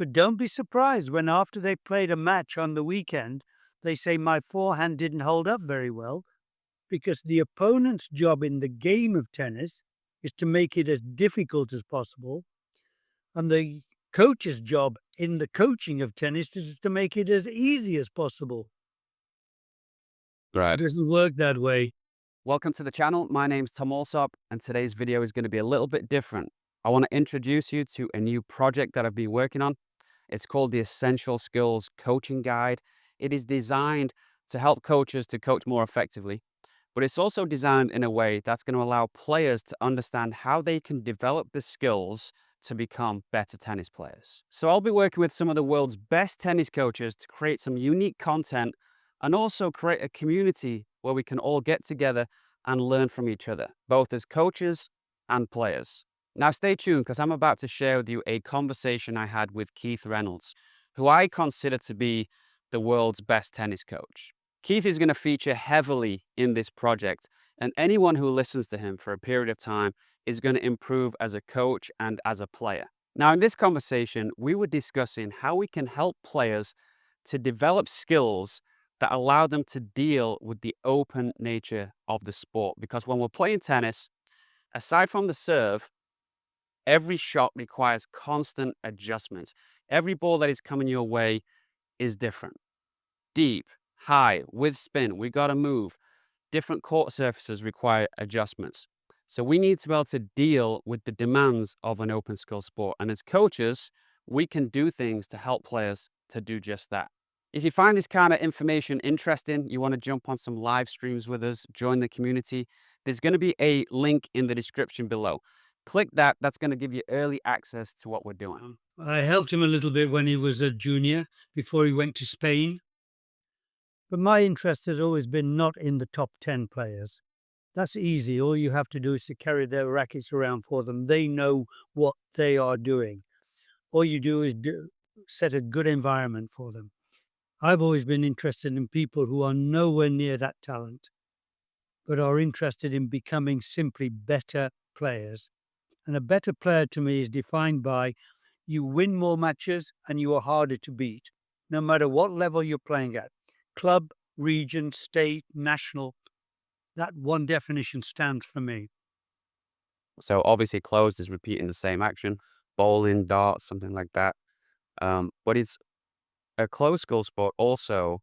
But don't be surprised when after they've played a match on the weekend, they say, my forehand didn't hold up very well, because the opponent's job in the game of tennis is to make it as difficult as possible. And the coach's job in the coaching of tennis is to make it as easy as possible. It Right. doesn't work that way. Welcome to the channel. My name's Tom Allsopp, and today's video is going to be a little bit different. I want to introduce you to a new project that I've been working on. It's called the Essential Skills Coaching Guide. It is designed to help coaches to coach more effectively, but it's also designed in a way that's going to allow players to understand how they can develop the skills to become better tennis players. So I'll be working with some of the world's best tennis coaches to create some unique content and also create a community where we can all get together and learn from each other, both as coaches and players. Now stay tuned, because I'm about to share with you a conversation I had with Keith Reynolds, who I consider to be the world's best tennis coach. Keith is going to feature heavily in this project, and anyone who listens to him for a period of time is going to improve as a coach and as a player. Now, in this conversation, we were discussing how we can help players to develop skills that allow them to deal with the open nature of the sport. Because when we're playing tennis, aside from the serve, every shot requires constant adjustments. Every ball that is coming your way is different. Deep, high, with spin, we got to move. Different court surfaces require adjustments. So we need to be able to deal with the demands of an open skill sport. And as coaches, we can do things to help players to do just that. If you find this kind of information interesting, you want to jump on some live streams with us, join the community, there's going to be a link in the description below. Click that. That's going to give you early access to what we're doing. I helped him a little bit when he was a junior before he went to Spain. But my interest has always been not in the top 10 players. That's easy. All you have to do is to carry their rackets around for them. They know what they are doing. All you do is set a good environment for them. I've always been interested in people who are nowhere near that talent, but are interested in becoming simply better players. And a better player to me is defined by you win more matches and you are harder to beat, no matter what level you're playing at. Club, region, state, national. That one definition stands for me. So obviously closed is repeating the same action, bowling, darts, something like that. But it's a closed skill sport also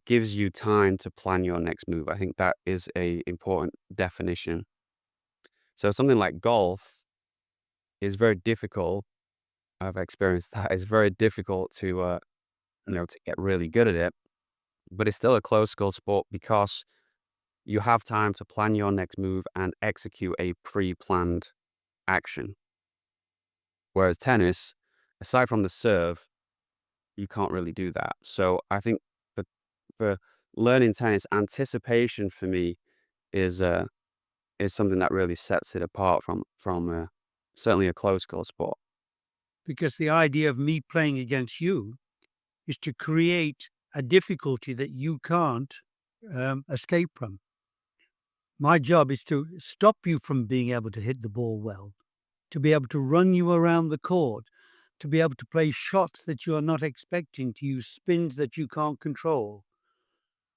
gives you time to plan your next move. I think that is a important definition. So something like golf is very difficult. I've experienced that. It's very difficult to to get really good at it, but it's still a closed skill sport because you have time to plan your next move and execute a pre-planned action. Whereas tennis, aside from the serve, you can't really do that. So I think that for learning tennis, anticipation for me is something that really sets it apart from certainly a close skill sport. Because the idea of me playing against you is to create a difficulty that you can't escape from. My job is to stop you from being able to hit the ball well, to be able to run you around the court, to be able to play shots that you are not expecting, to use spins that you can't control.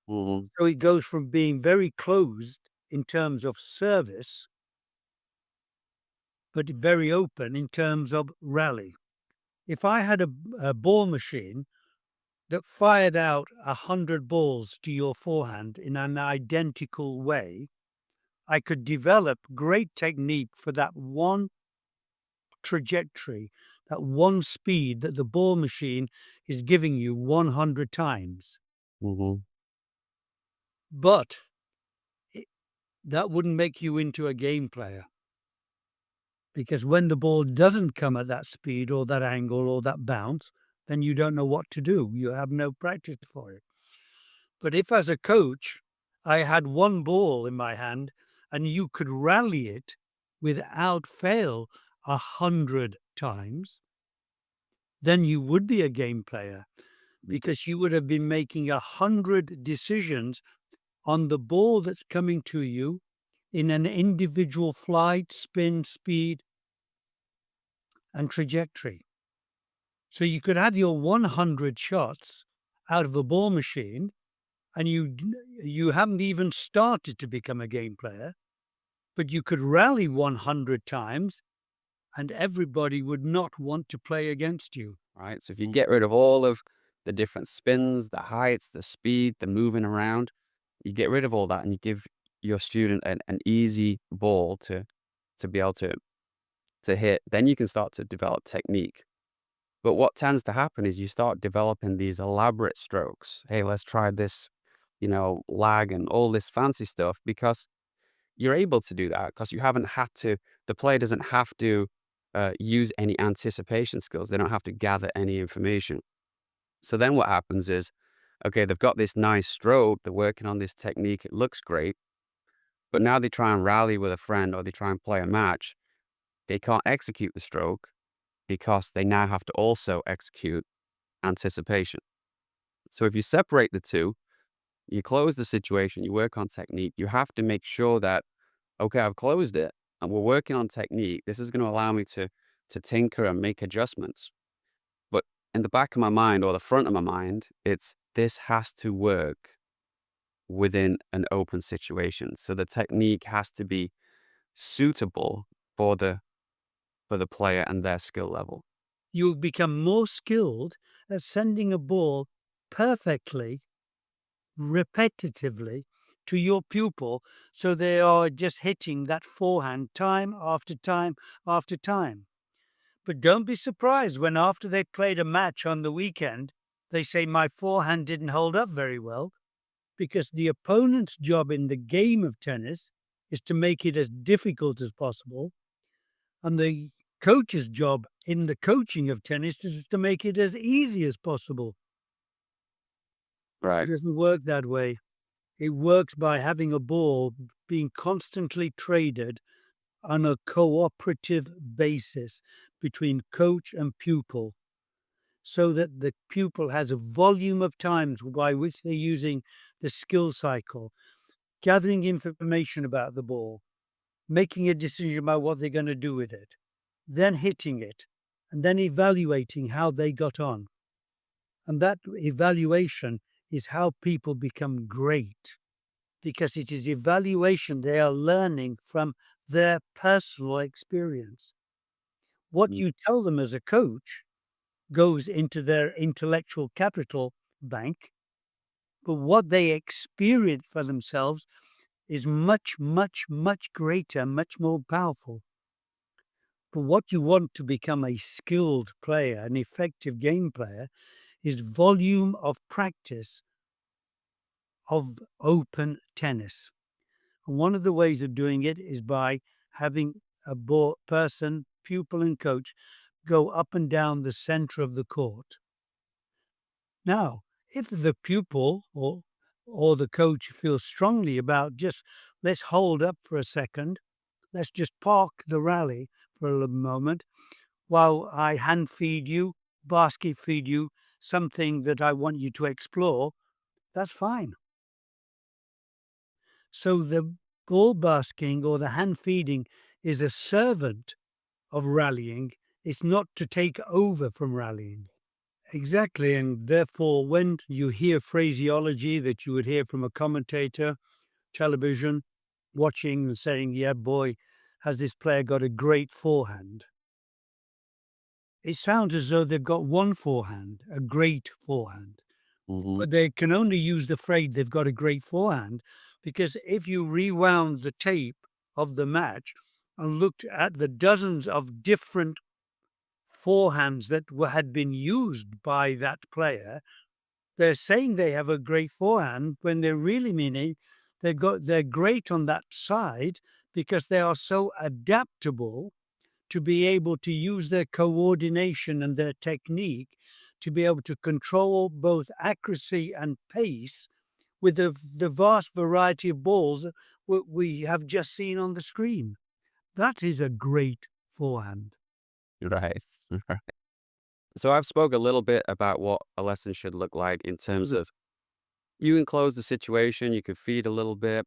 Mhm. So it goes from being very closed in terms of service, but very open in terms of rally. If I had a ball machine that fired out 100 balls to your forehand in an identical way, I could develop great technique for that one trajectory, that one speed that the ball machine is giving you 100 times. Mhm. But it, that wouldn't make you into a game player, because when the ball doesn't come at that speed or that angle or that bounce, then you don't know what to do. You have no practice for it. But if, as a coach, I had one ball in my hand and you could rally it without fail 100 times, then you would be a game player, because you would have been making 100 decisions on the ball that's coming to you in an individual flight, spin, speed, and trajectory. So you could have your 100 shots out of a ball machine, and you haven't even started to become a game player, but you could rally 100 times and everybody would not want to play against you. right? So if you get rid of all of the different spins, the heights, the speed, the moving around, you get rid of all that and you give your student an easy ball to be able to hit, then you can start to develop technique. But what tends to happen is you start developing these elaborate strokes. Hey, let's try this, lag and all this fancy stuff because you're able to do that because you haven't had to, the player doesn't have to use any anticipation skills. They don't have to gather any information. So then what happens is, okay, they've got this nice stroke, they're working on this technique, it looks great, but now they try and rally with a friend or they try and play a match, they can't execute the stroke because they now have to also execute anticipation. So if you separate the two, you close the situation, you work on technique, you have to make sure that, okay, I've closed it and we're working on technique. This is going to allow me to tinker and make adjustments. But in the back of my mind or the front of my mind, it's this has to work within an open situation. So the technique has to be suitable for the player and their skill level. You'll become more skilled at sending a ball perfectly, repetitively to your pupil, so they are just hitting that forehand time after time after time. But don't be surprised when, after they played a match on the weekend, they say, "My forehand didn't hold up very well," because the opponent's job in the game of tennis is to make it as difficult as possible. And the coach's job in the coaching of tennis is to make it as easy as possible. It Right. doesn't work that way. It works by having a ball being constantly traded on a cooperative basis between coach and pupil, so that the pupil has a volume of times by which they're using the skill cycle, gathering information about the ball, making a decision about what they're going to do with it, then hitting it, and then evaluating how they got on. And that evaluation is how people become great, because it is evaluation they are learning from their personal experience. What Mm. you tell them as a coach goes into their intellectual capital bank, but what they experience for themselves is much, much, much greater, much more powerful. But what you want to become a skilled player, an effective game player, is volume of practice of open tennis. And one of the ways of doing it is by having a person, pupil, and coach go up and down the center of the court. Now, if the pupil or the coach feels strongly about, just let's hold up for a second, let's just park the rally for a moment while I hand feed you, basket feed you something that I want you to explore, that's fine. So the ball basking or the hand feeding is a servant of rallying. It's not to take over from rallying. Exactly. And therefore, when you hear phraseology that you would hear from a commentator, television, watching and saying, "Yeah, boy, has this player got a great forehand." It sounds as though they've got one forehand, a great forehand. Hmm. But they can only use the phrase they've got a great forehand because if you rewound the tape of the match and looked at the dozens of different forehands that had been used by that player, they're saying they have a great forehand when they're really meaning they're great on that side because they are so adaptable to be able to use their coordination and their technique to be able to control both accuracy and pace with the vast variety of balls that we have just seen on the screen. That is a great forehand. Right. So I've spoke a little bit about what a lesson should look like in terms of you can close the situation, you can feed a little bit,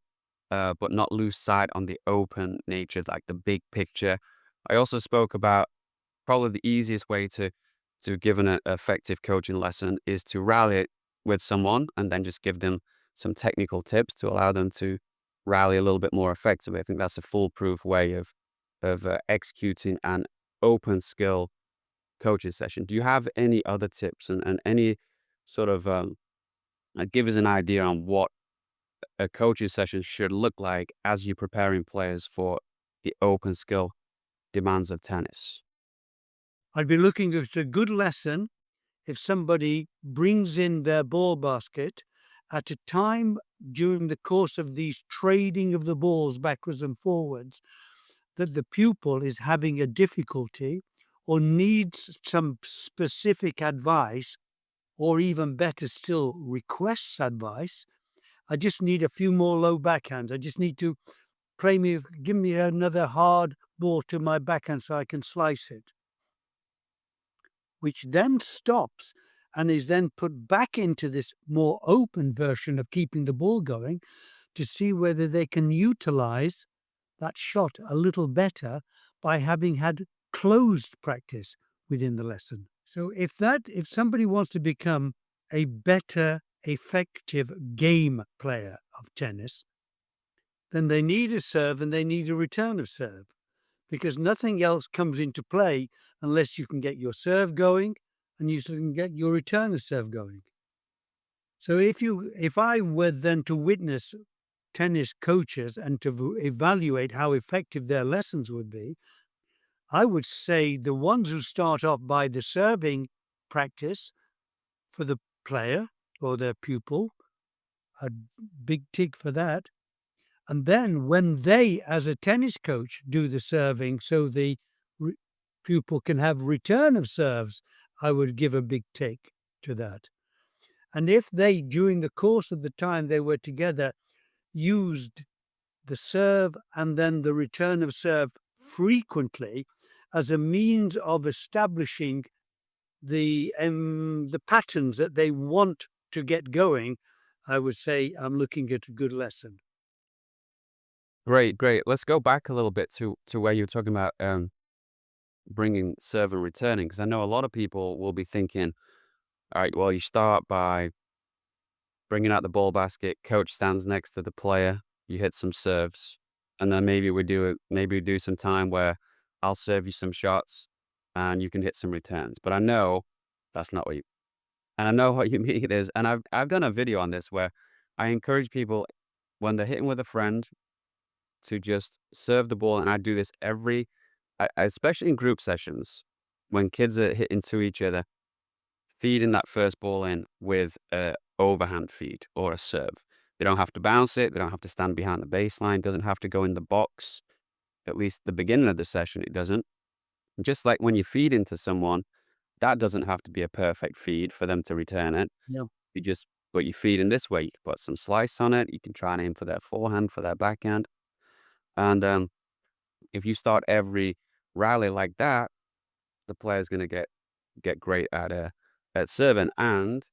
but not lose sight on the open nature, like the big picture. I also spoke about probably the easiest way to give an effective coaching lesson is to rally with someone and then just give them some technical tips to allow them to rally a little bit more effectively. I think that's a foolproof way of executing an open skill coaching session. Do you have any other tips and any sort of give us an idea on what a coaching session should look like as you're preparing players for the open skill demands of tennis? I'd be looking at a good lesson if somebody brings in their ball basket at a time during the course of these trading of the balls backwards and forwards that the pupil is having a difficulty or needs some specific advice, or even better still, requests advice. I just need a few more low backhands. I just need to give me another hard ball to my backhand so I can slice it, which then stops and is then put back into this more open version of keeping the ball going to see whether they can utilize that shot a little better by having had closed practice within the lesson. So if somebody wants to become a better effective game player of tennis, then they need a serve and they need a return of serve, because nothing else comes into play unless you can get your serve going and you can get your return of serve going. So if I were then to witness tennis coaches and to evaluate how effective their lessons would be, I would say the ones who start off by the serving practice for the player or their pupil, a big tick for that. And then when they, as a tennis coach, do the serving so the re- pupil can have return of serves, I would give a big tick to that. And if they, during the course of the time they were together, used the serve and then the return of serve frequently as a means of establishing the patterns that they want to get going, I would say I'm looking at a good lesson. Great, great. Let's go back a little bit to where you're talking about bringing serve and returning, because I know a lot of people will be thinking, all right, well, you start by bringing out the ball basket, coach stands next to the player, you hit some serves, and then maybe we do some time where I'll serve you some shots and you can hit some returns. But I know that's not what you and I know what you mean is, and I've done a video on this where I encourage people when they're hitting with a friend to just serve the ball, and I do this especially in group sessions when kids are hitting to each other, feeding that first ball in with a overhand feed or a serve. They don't have to bounce it. They don't have to stand behind the baseline. Doesn't have to go in the box. At least the beginning of the session, it doesn't. Just like when you feed into someone, that doesn't have to be a perfect feed for them to return it. Yeah. But you feed in this way. You can put some slice on it. You can try and aim for their forehand, for their backhand. And if you start every rally like that, the player's going to get great at serving. And